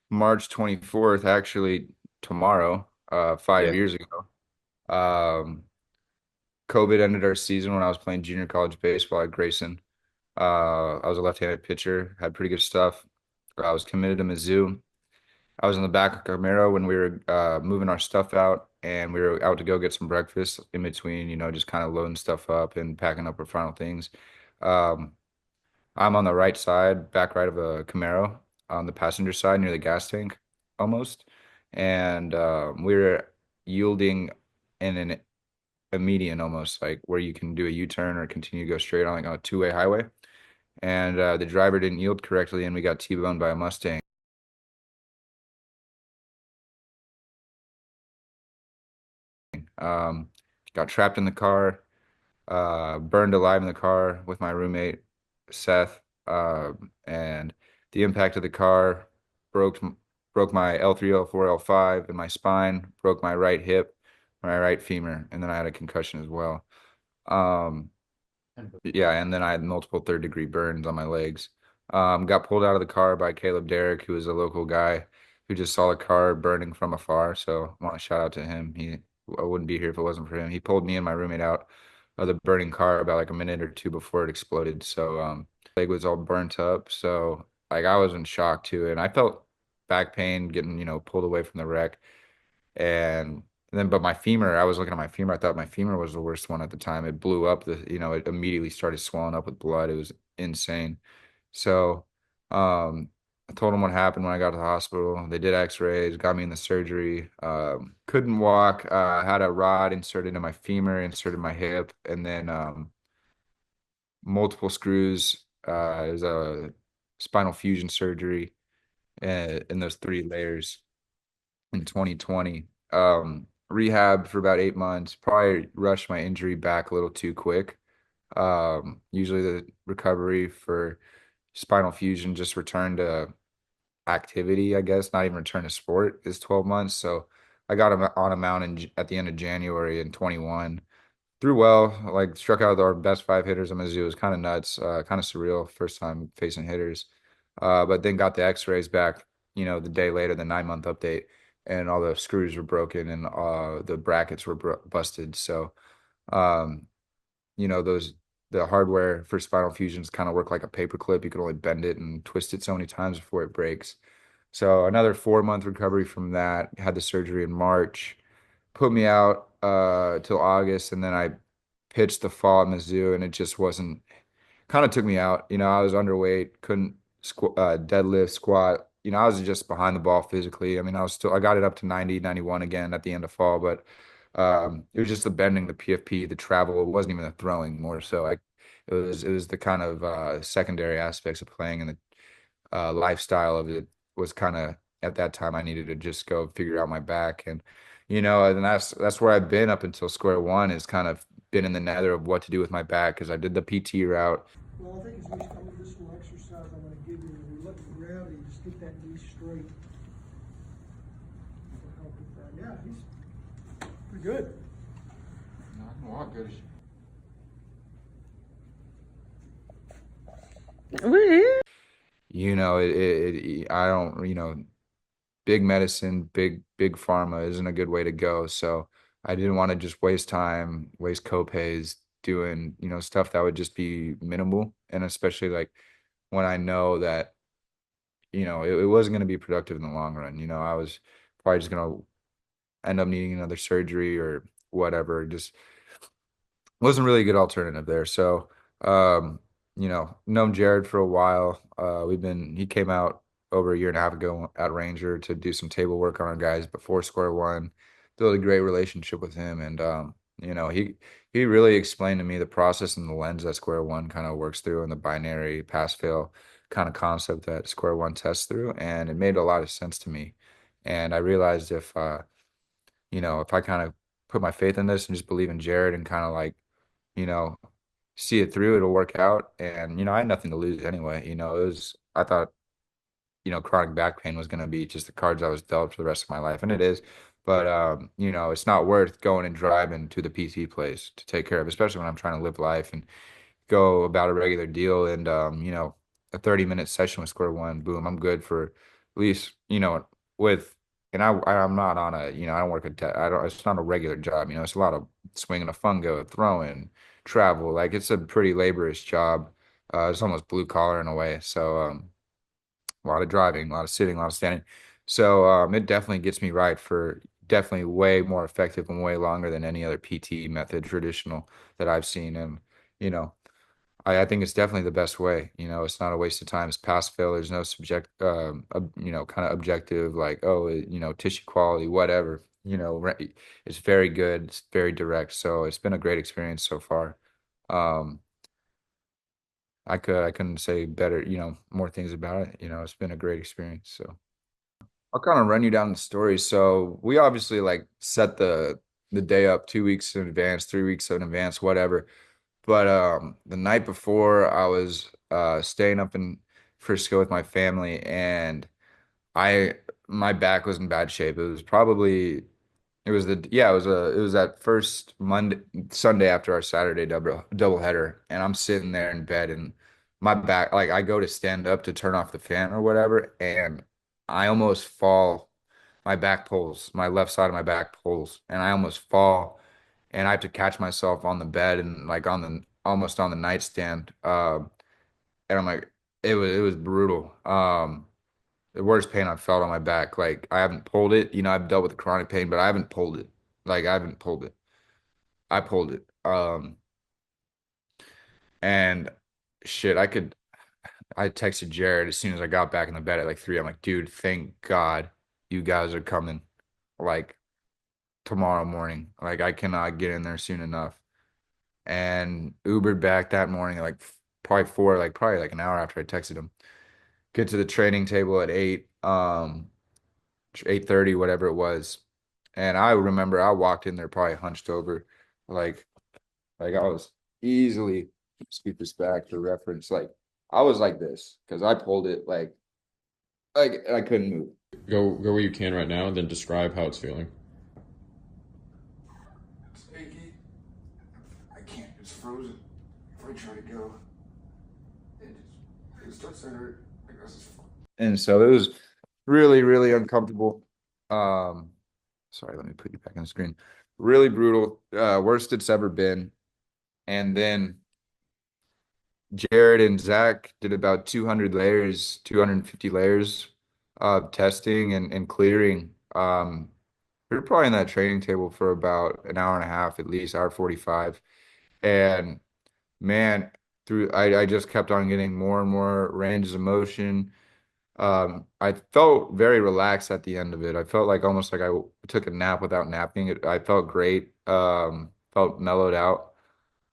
March 24th, actually tomorrow, 5 Yeah. years ago. Um, COVID ended our season when I was playing junior college baseball at Grayson. I was a left-handed pitcher, had pretty good stuff. I was committed to Mizzou. I was in the back of Camaro when we were moving our stuff out, and we were out to go get some breakfast in between, just kind of loading stuff up and packing up our final things. Um, I'm on the right side, back right of a Camaro, on the passenger side near the gas tank, almost. And we were yielding in a median almost, like where you can do a U-turn or continue to go straight on like on a two-way highway. And the driver didn't yield correctly, and we got T-boned by a Mustang. Um, got trapped in the car, burned alive in the car with my roommate, Seth. And the impact of the car broke broke my L3, L4, L5 in my spine, broke my right hip, my right femur, and then I had a concussion as well. Um, yeah, and then I had multiple third-degree burns on my legs. Got pulled out of the car by Caleb Derrick, who was a local guy who just saw the car burning from afar. So I want to shout out to him. I wouldn't be here if it wasn't for him. He pulled me and my roommate out of the burning car about like a minute or two before it exploded. So leg was all burnt up. So like I was in shock too, and I felt back pain getting pulled away from the wreck. And then, but my femur, I was looking at my femur. I thought my femur was the worst one at the time. It blew up. It immediately started swelling up with blood. It was insane. So, I told them what happened when I got to the hospital. They did X-rays, got me in the surgery. Couldn't walk. Had a rod inserted in my femur, inserted in my hip, and then multiple screws. It was a spinal fusion surgery in those three layers in 2020. Rehab for about 8 months. Probably rushed my injury back a little too quick. Usually the recovery for spinal fusion just return to activity, I guess, not even return to sport is 12 months. So I got him on a mound at the end of January in 21. Threw well, like struck out our best five hitters at Mizzou. It was kind of nuts, kind of surreal. First time facing hitters, but then got the X-rays back. The day later, the 9 month update, and all the screws were broken and the brackets were busted. So, um, those the hardware for spinal fusions kind of work like a paper clip. You can only bend it and twist it so many times before it breaks. So another 4 month recovery from that. Had the surgery in March, put me out till August, and then I pitched the fall at Mizzou, and it just wasn't kind of took me out. I was underweight, couldn't deadlift, squat. I was just behind the ball physically. I mean, I got it up to 90, 91 again at the end of fall, but it was just the bending, the PFP, the travel. It wasn't even the throwing more so. It was the kind of secondary aspects of playing, and the lifestyle of it was kind of at that time I needed to just go figure out my back. And that's where I've been up until square one, is kind of been in the nether of what to do with my back, because I did the PT route. Well, I think as we come to this little exercise I'm going to give you, when you look at gravity, just get that knee straight. To help with that. Yeah, he's pretty good. Not gonna walk good. I don't, big medicine, big pharma isn't a good way to go. So I didn't want to just waste time, waste copays doing, stuff that would just be minimal. And especially like when I know that, it wasn't going to be productive in the long run. I was probably just going to end up needing another surgery or whatever. Just wasn't really a good alternative there. So, known Jared for a while. He came out over a year and a half ago at Ranger to do some table work on our guys before square one. Built a great relationship with him. And, he really explained to me the process and the lens that square one kind of works through, and the binary pass fail kind of concept that square one tests through. And it made a lot of sense to me. And I realized if I kind of put my faith in this and just believe in Jared and kind of like, you know, see it through, it'll work out. And, I had nothing to lose anyway. I thought, chronic back pain was going to be just the cards I was dealt for the rest of my life. And it is. But, it's not worth going and driving to the PT place to take care of, especially when I'm trying to live life and go about a regular deal. And, a 30-minute session with square one, boom, I'm good for at least, with, and I'm not on a, I don't work I don't, it's not a regular job, it's a lot of swinging a fungo, throwing, travel. Like it's a pretty laborious job. It's almost blue collar in a way. So, a lot of driving, a lot of sitting, a lot of standing. So, it definitely gets me right for definitely way more effective and way longer than any other PT method traditional that I've seen. And, you know, I think it's definitely the best way. It's not a waste of time. It's pass fail. There's no kind of objective like, oh, tissue quality, whatever. It's very good. It's very direct. So it's been a great experience so far. Um, I couldn't say better, more things about it. It's been a great experience. So I'll kind of run you down the story. So we obviously like set the day up 2 weeks in advance, 3 weeks in advance, whatever. But the night before, I was staying up in Frisco with my family, and I my back was in bad shape. It was the yeah, it was that first Monday Sunday after our Saturday double header, and I'm sitting there in bed, and my back, like I go to stand up to turn off the fan or whatever, and I almost fall. My back pulls, my left side of my back pulls, and I almost fall, and I have to catch myself on the bed and like on the almost on the nightstand. And I'm like, it was brutal. The worst pain I've felt on my back. Like I haven't pulled it. I've dealt with chronic pain, but I haven't pulled it. Like I haven't pulled it. I pulled it. And shit, I texted Jared as soon as I got back in the bed at like 3. I'm like, dude, thank God you guys are coming like tomorrow morning. Like I cannot get in there soon enough. And Ubered back that morning, like probably like an hour after I texted him. Get to the training table at 8, 8:30, whatever it was. And I remember I walked in there probably hunched over, like I was easily, speak this back for reference, like I was like this because I pulled it like I couldn't move. Go where you can right now, and then describe how it's feeling. It's achy. I can't. It's frozen. If I try to go, it starts to hurt. I guess it's fun. And so it was really, really uncomfortable. Um, Sorry, let me put you back on the screen. Really brutal. Worst it's ever been. And then Jared and Zach did about 200 layers, 250 layers of testing and clearing. We were probably in that training table for about an hour and a half, at least, hour 45. And man, I just kept on getting more and more ranges of motion. I felt very relaxed at the end of it. I felt like almost like I took a nap without napping. I felt great. Felt mellowed out.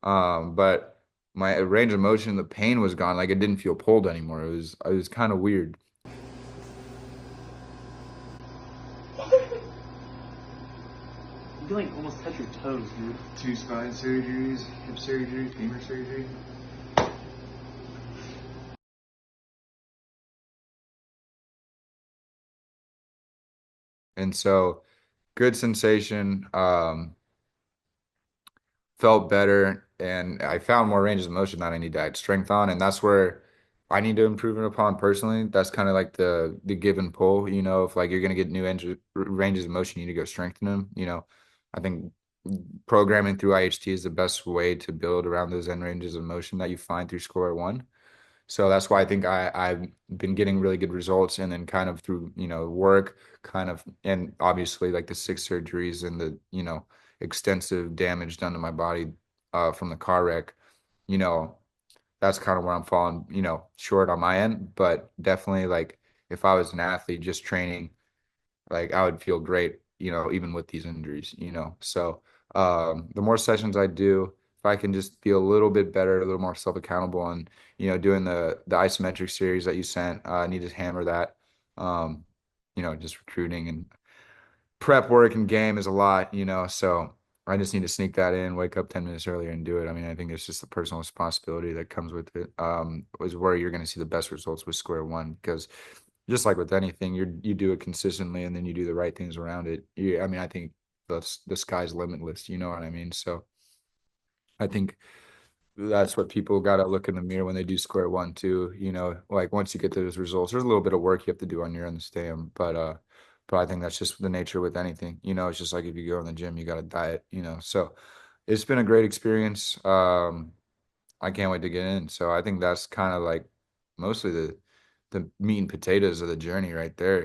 But my range of motion, the pain was gone. Like it didn't feel pulled anymore. It was kind of weird. You can like almost touch your toes, dude. 2 spine surgeries, hip surgery, femur surgery. And so good sensation. Felt better, and I found more ranges of motion that I need to add strength on, and that's where I need to improve it upon personally. That's kind of like the give and pull, if like you're gonna get new ranges of motion, you need to go strengthen them. I think programming through IHT is the best way to build around those end ranges of motion that you find through Square 1. So that's why I think I've been getting really good results, and then kind of through, work, kind of, and obviously like the 6 surgeries and the, extensive damage done to my body from the car wreck, you know, that's kind of where I'm falling, short on my end. But definitely like if I was an athlete just training, like I would feel great, even with these injuries, So the more sessions I do, if I can just be a little bit better, a little more self-accountable, and doing the isometric series that you sent, I need to hammer that. Um, just recruiting and prep work and game is a lot, so I just need to sneak that in, wake up 10 minutes earlier and do it. I mean, I think it's just the personal responsibility that comes with it. Is where you're going to see the best results with Square 1, because just like with anything, you do it consistently and then you do the right things around it. I mean, I think the sky's limitless, you know what I mean? So I think that's what people got to look in the mirror when they do square one too. Like once you get those results, there's a little bit of work you have to do on your own to stay 'em, but I think that's just the nature with anything. It's just like if you go in the gym, you got to diet. So it's been a great experience. I can't wait to get in. So I think that's kind of like mostly the meat and potatoes of the journey right there.